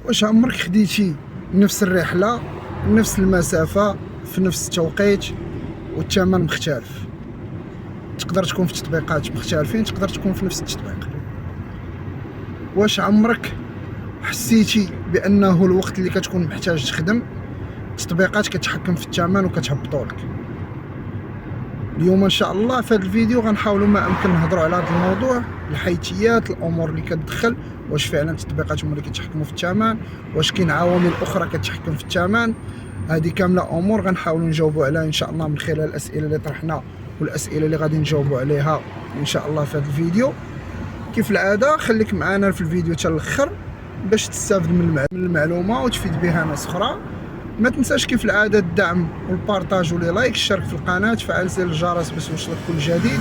واش عمرك خديتي نفس الرحله نفس المسافه في نفس التوقيت والثمن مختلف؟ تقدر تكون في تطبيقات مختلفين، تقدر تكون في نفس التطبيق. واش عمرك حسيتي بانه الوقت اللي كتكون محتاج تخدم التطبيقات كتحكم في الثمن وكتهبطولك؟ اليوم ان شاء الله في هذا الفيديو غنحاولوا ما امكن نهضروا على هذا الموضوع، الحيتيات، الامور اللي كتدخل، واش فعلا التطبيقات هما اللي كيتحكموا في الثمن، واش كاين عوامل اخرى كتحكم في الثمن. هذه كامله امور غنحاولوا نجاوبوا عليها ان شاء الله من خلال الاسئله اللي طرحنا والاسئله اللي غادي نجاوبوا عليها ان شاء الله في هذا الفيديو. كيف العاده خليك معنا في الفيديو حتى الاخر باش تستافد من المعلومه وتفيد بها ناس اخرى. ما تنساش كيف العاده الدعم والبارطاج ولي لايك، اشترك في القناه، فعل زر الجرس باش يوصلك كل جديد.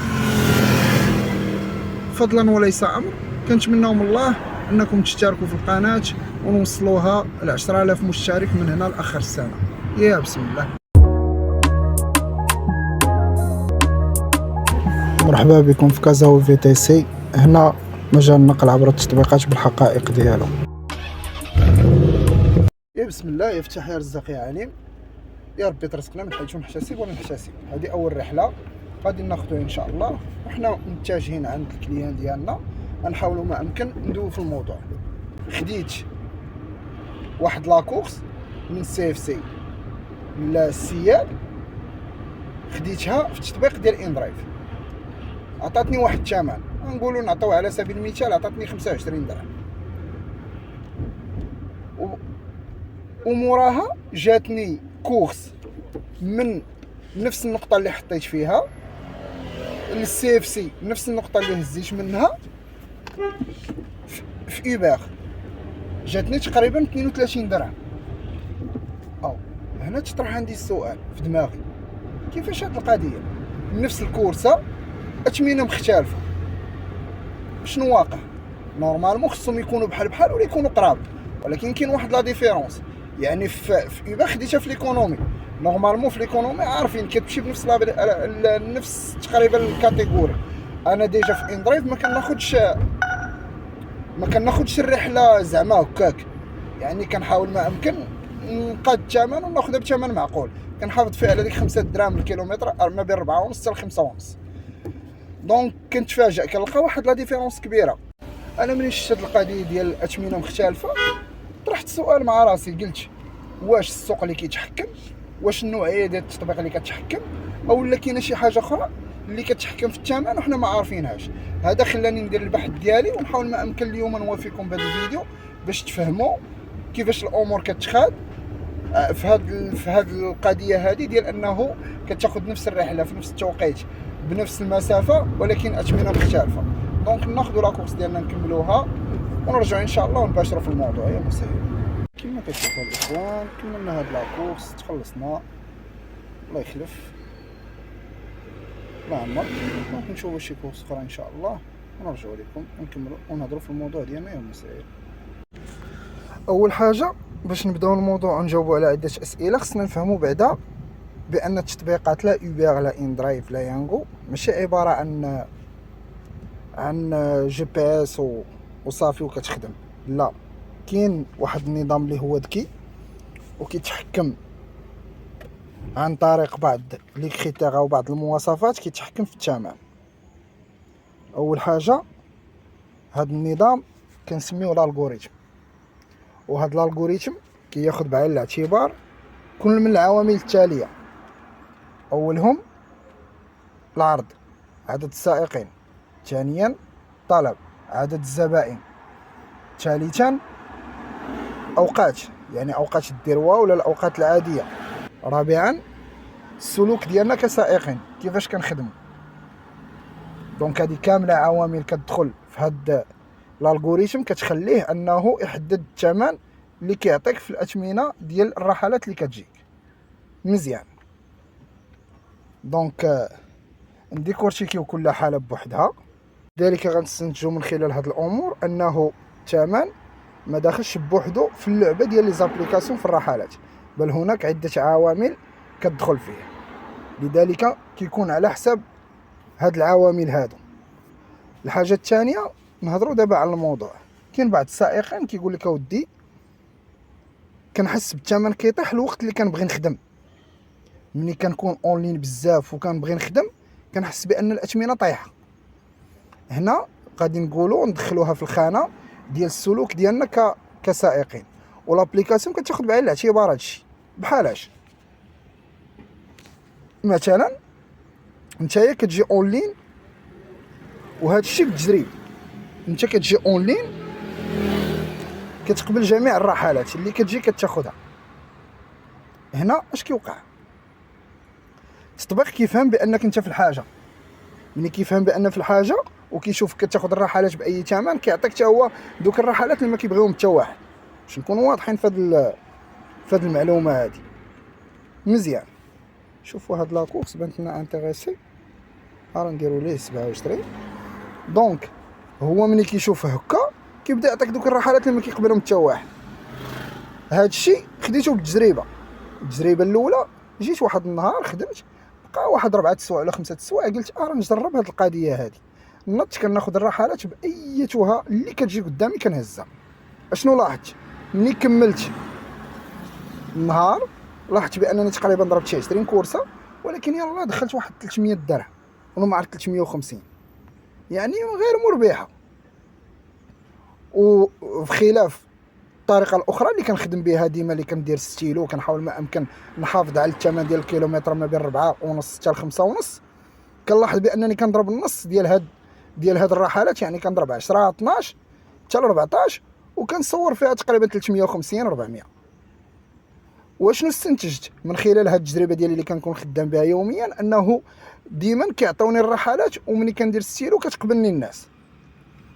فضلا وليس امر، كنتمنى من الله انكم تشتركوا في القناه ونوصلوها ل 10,000 مشترك من هنا لاخر السنه. يا بسم الله. مرحبا بكم في كازاو في تي سي، هنا مجال النقل عبر التطبيقات بالحقائق ديالو. يا بسم الله، يفتح يا رزاق يا عليم، يا ربي ترزقنا من حيث نحتسب ولا نحتسب. هذه اول رحله غادي ناخذوها ان شاء الله، وحنا متجهين عند الكليان ديالنا غنحاولوا ما امكن ندوي في الموضوع. خديت واحد لاكورس من سي اف سي للسيال، خديتها في التطبيق ديال اندرايف، عطاتني واحد الثمن، نقولوا نعطيو على سبيل المثال عطاتني 25 درهم، وموراها جاتني كورس من نفس النقطة اللي حطيت فيها للسي اف سي، نفس النقطة اللي هزيت منها في ايباغ، جاتني تقريبا 32 درهم. او هنا تطرح عندي السؤال في دماغي، كيفاش هاد القضية نفس الكورسة اثمنة مختلفة؟ شنو واقع؟ نورمالمون خصهم يكونوا بحال بحال ولا يكونوا قراب، ولكن كاين واحد لا ديفيرونس. يعني في ايباغ خديتها في ليكونومي، نورمالمون في ليكونومي عارفين كتمشي بنفس نفس تقريبا الكاتيجوري. انا ديجا في اندرايف ما كناخدش الرحله زعما هكاك، يعني كنحاول ما امكن نقاد الثمن وناخذها بثمن معقول، كنحافظ فيه على ديك 5 دراهم الكيلومتر، ما بين 4 ونص حتى 5 ونص. دونك كنتفاجئ كنلقى واحد لا ديفيرونس كبيره. انا ملي شفت هاد القضيه ديال الاثمنه مختلفه طرحت السؤال مع راسي، قلت واش السوق اللي كيتحكم، واش النوعيه ديال التطبيق اللي كتحكم، او لا كاينه شي حاجه اخرى اللي كتحكم في الثمن وحنا ما عارفينهاش. هذا خلاني ندير البحث ديالي ونحاول ما امكن اليوم نوافيكم بهذا الفيديو باش تفهموا كيفاش الامور كتخاد في هاد القضيه هذه ديال انه كتاخذ نفس الرحله في نفس التوقيت بنفس المسافه ولكن اثمنه مختلفه. دونك ناخذوا لاكورس ديالنا نكملوها ونرجعوا ان شاء الله ونباشروا في الموضوع. يا مسهل. كما كتشوفوا الاخوان كملنا هاد لاكورس، تخلصنا الله يخلف الله يعمر. دونك نشوفوا شي كورس اخرى ان شاء الله ونرجعوا لكم ونكملوا ونهضروا في الموضوع ديالنا. يا مسهل. اول حاجه باش نبداو الموضوع ونجاوبوا على عده اسئله خصنا نفهموا بعدا بان التطبيقات لا اوبر لا اندرايف لا يانغو ماشي عباره عن جي بي اس وصافي وكتخدم، لا، كاين واحد النظام اللي هو ذكي وكيتحكم عن طريق بعض لي كريتير او بعض المواصفات كيتحكم في الثمن. اول حاجه هذا النظام كنسميوه الالغوريثم، وهذا الالغوريثم كياخذ بعين الاعتبار كل من العوامل التاليه: اولهم العرض، عدد السائقين، ثانيا طلب، عدد الزبائن، ثالثا اوقات، يعني اوقات الذروه ولا الاوقات العاديه، رابعا السلوك ديالنا كسائقين كيفاش كنخدموا. دونك هذه كامله عوامل كتدخل في هذا الالغوريثم كتخليه انه يحدد الثمن اللي كيعطيك في الاثمنه ديال الرحلات اللي كتجيك مزيان. دونك نديكورتيكيو كل حاله بوحدها، ذلك غنستنتجوا من خلال هذه الامور انه الثمن ما داخلش بوحدو في اللعبه ديال لي زابليكاسيون في الرحلات، بل هناك عده عوامل كتدخل فيه، لذلك كيكون على حسب هاد العوامل هادو. الحاجه الثانيه نهضروا دابا على الموضوع، كاين بعض السائقين كيقول لك اودي كنحس بالثمن كيطيح الوقت اللي كنبغي نخدم. ملي كنكون اونلاين بزاف وكنبغي نخدم كنحس بان الاثمنه طايحه. هنا غادي نقولوا ندخلوها في الخانه ديال السلوك ديالنا كسائقين، والابليكاسيون كتاخذ بعين الاعتبار هادشي. بحالاش مثلا نتايا كتجي اونلاين وهذا الشيء بالتجريب، انت كتجي اونلاين كتقبل جميع الرحلات اللي كتجي كتاخذها. هنا اش كيوقع؟ التطبيق كيفهم بانك انت في الحاجه. ملي كيفهم بان في الحاجه وكيشوفك كتاخذ الرحلات باي ثمن كيعطيك حتى هو دوك الرحلات اللي ما كيبغيهم حتى واحد، باش نكونوا واضحين في هاد المعلومه هادي مزيان. شوفوا هاد لاكورس بانت لنا انتريسي، راه نديرو ليه 27. دونك هو ملي كيشوف هكا كيبدا يعطيك دوك الرحلات اللي ما كيقبلهم حتى واحد. هادشي خديته بالتجربه. التجربه الاولى جيت واحد النهار خدمت، بقى واحد 4 سوايع ولا 5 سوايع، قلت راه نجرب هاد القضيه هادي. نضت كناخذ الرحلات بايتها اللي كتجي قدامي كنهزها. اشنو لاحظت؟ ملي كملت النهار لاحظت بانني تقريبا ضربت شي 20 كورسه، ولكن يلاه دخلت واحد 300 درهم ولا ما عرفت 350، يعني غير مربحه. وفي خلاف الطريقه الاخرى اللي كنخدم بها ديما، اللي كندير ستيلو كنحاول ما امكن نحافظ على الثمن ديال الكيلومتر ما بين 4.5 حتى ل 5.5. كنلاحظ بانني كنضرب النص ديال هاد الرحلات، يعني كنضرب 10 12 حتى ل 14 وكنصور فيها تقريبا 350 400. واشنو استنتجت من خلال هاد التجربه ديالي اللي كنكون خدام بها يوميا؟ انه ديما كيعطوني الرحلات وملي كندير ستيلو كتقبلني الناس.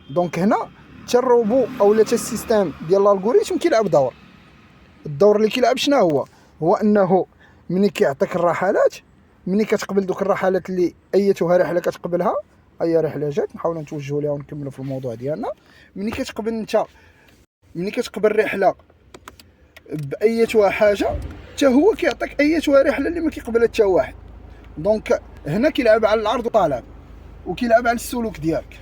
دونك هنا حتى الروبو اولا حتى السيستم ديال الالغوريثم كيلعب دور. الدور اللي كيلعب شنو هو انه ملي كيعطيك الرحلات، ملي كتقبل دوك الرحلات اللي ايتها رحله كتقبلها، اي رحله جات نحاولوا نتوجهوا ليها ونكملوا في الموضوع ديالنا. ملي كتقبل انت، ملي كتقبل رحله بايتها حاجه، حتى هو كيعطيك ايتها رحله اللي ما كيقبلها حتى واحد. دونك هنا كيلعب على العرض والطلب وكيلعب على السلوك ديالك.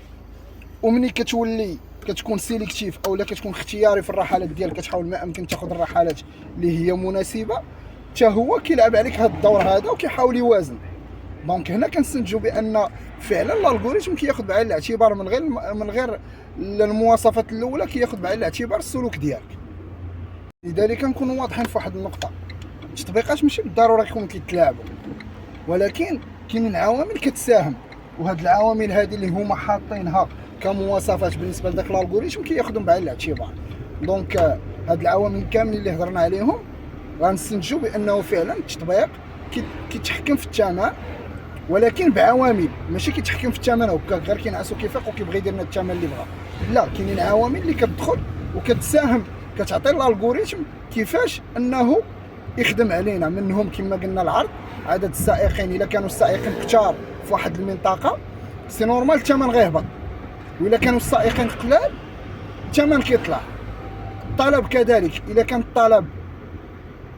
ومني كتولي كتكون سيليكتيف اولا كتكون اختياري في الرحلات ديالك، كتحاول ما امكن تاخذ الرحلات اللي هي مناسبه، حتى هو كيلعب عليك هذا الدور هذا وكيحاول يوازن. دونك هنا كنستنتجوا بان فعلا الالغوريثم كياخذ بعين الاعتبار من غير المواصفات الاولى، كياخذ بعين الاعتبار السلوك ديالك. لذلك كنكونوا واضحين في واحد النقطه، التطبيقات ماشي بالضروره يكونوا كيتلاعبوا، ولكن كاينين عوامل كتساهم، وهاد العوامل هذه اللي هما حاطينها كمواصفات بالنسبه لذاك الالغوريثم كياخذهم بعين الاعتبار. دونك هاد العوامل كاملين اللي هضرنا عليهم غنستنتجوا بانه فعلا التطبيق كيتحكم في الثمن، ولكن بعوامل، ماشي كيتحكم في الثمن هكاك غير كينعسو كيفيق وكيبغي يدير لنا الثمن اللي بغا. لا، كاينين عوامل اللي كتدخل وكتساهم، كتعطي الالغوريثم كيفاش انه يخدم علينا. منهم كما قلنا العرض، عدد السائقين. الا كانوا السائقين كثار في واحد المنطقه سي نورمال الثمن غيهبط، والا كانوا السائقين قلال الثمن كيطلع. الطلب كذلك، الا كان الطلب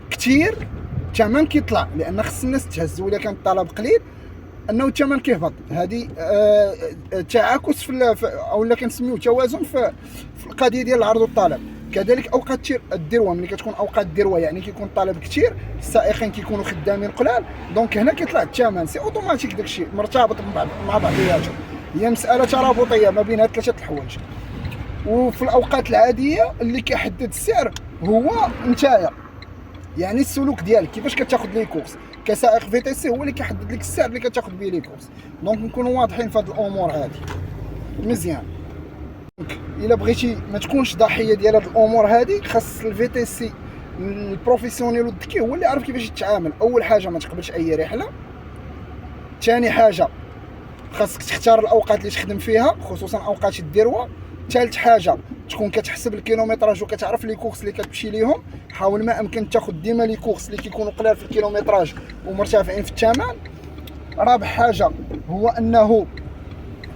كثير الثمن كيطلع، لان خص الناس تهز. والا كان الطلب قليل انه الثمن كيهبط. هذه تعاكس اولا كنسميوه توازن في القضيه ديال العرض والطلب. كذلك اوقات الذروه، ملي كتكون اوقات الذروه يعني كيكون الطلب كثير، السائقين كيكونوا خدامين قلال، دونك هنا كيطلع الثمن. سي اوتوماتيك داكشي مرتبط مع بعضياتهم، هي مساله ترابطيه ما بين هاد ثلاثه الحوايج. وفي الاوقات العاديه اللي كيحدد السعر هو نتايا، يعني السلوك ديالك كيفاش كتاخذ لي كورس كسائق في تي سي، هو اللي كيحدد لك السعر اللي كتاخذ به لي كورس. دونك نكونوا واضحين في هاد الامور هذه مزيان. الا بغيتي ما تكونش ضحيه ديال هاد الامور هذه، خاص الفي تي سي البروفيسيونيل والذكي هو اللي عارف كيفاش يتعامل. اول حاجه ما تقبلش اي رحله. ثاني حاجه خاصك تختار الاوقات اللي تخدم فيها، خصوصا اوقات الذروه. ثالث حاجه تكون كتحسب الكيلومتراج وكتعرف لي كورس اللي كتمشي ليهم. حاول ما امكن تاخذ ديما لي كورس اللي كيكونوا قلال في الكيلومتراج ومرتفعين في الثمن. رابع حاجه هو انه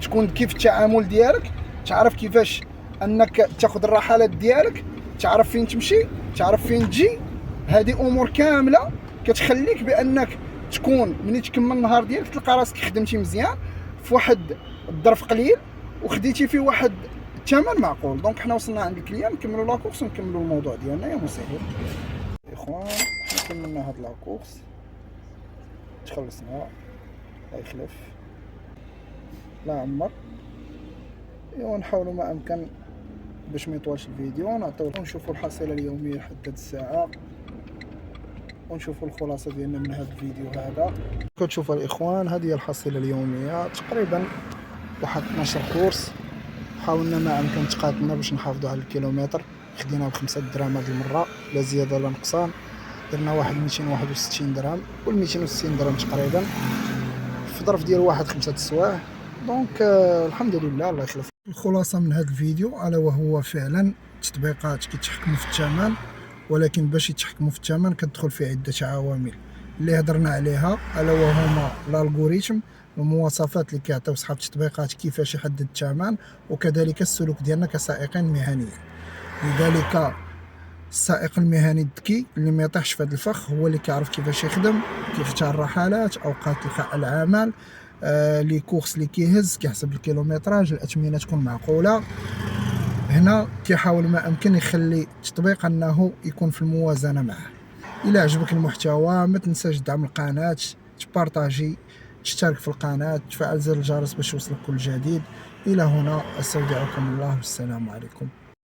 تكون ذكي في التعامل ديالك، تعرف كيفاش انك تاخذ الرحلات ديالك، تعرف فين تمشي، تعرف فين تجي. هذه امور كامله كتخليك بانك تكون ملي تكمل النهار ديالك تلقى راسك خدمتي مزيان في واحد الظرف قليل، وخديتي فيه واحد الثمن معقول. دونك حنا وصلنا عند الكليان نكملوا لاكورس ونكملوا الموضوع ديالنا يا مسهل. اخوان حنا كملنا هاد لاكورس، تخلصنا الله يخلف لا عمر. ايوا نحاولوا ما امكن باش ما يطولش الفيديو، نعطيو ونشوفوا الحصيله اليوميه لحد هاد الساعه، ونشوفوا الخلاصه ديالنا من هذا الفيديو هذا. كتشوفوا الاخوان هذه هي الحصيله اليوميه تقريبا واحد 12 كورس. حاولنا ما امكن تقاتلنا باش نحافظوا على الكيلومتر، خدينا ب5 دراهم هذه المره، لا زياده لا نقصان. درنا واحد 261 درهم وال 260 درهم تقريبا في ظرف ديال واحد 5 سوايع. دونك الحمد لله الله يخلف. الخلاصه من هذا الفيديو الا وهو فعلا التطبيقات كيتحكموا في الثمن، ولكن باش يتحكموا في الثمن كتدخل فيه عده عوامل اللي هضرنا عليها، الا وهما الالغوريثم، المواصفات اللي كيعطيو صحاب التطبيقات كيفاش يحدد الثمن، وكذلك السلوك ديالنا كسائقين مهنيين. لذلك السائق المهني الذكي اللي ما يطيحش في هذا الفخ هو اللي كيعرف كيفاش يخدم، كيختار الرحلات، اوقات لقاء العمل، لي كورس اللي كيهز، كيحسب الكيلومتراج، الاثمنه تكون معقوله. هنا كيحاول ما امكن يخلي التطبيق انه يكون في الموازنه معه. الى عجبك المحتوى ما تنساش دعم القناه، تبارطاجي، تشترك في القناه، تفعل زر الجرس باش يوصلك كل جديد. الى هنا استودعكم الله والسلام عليكم.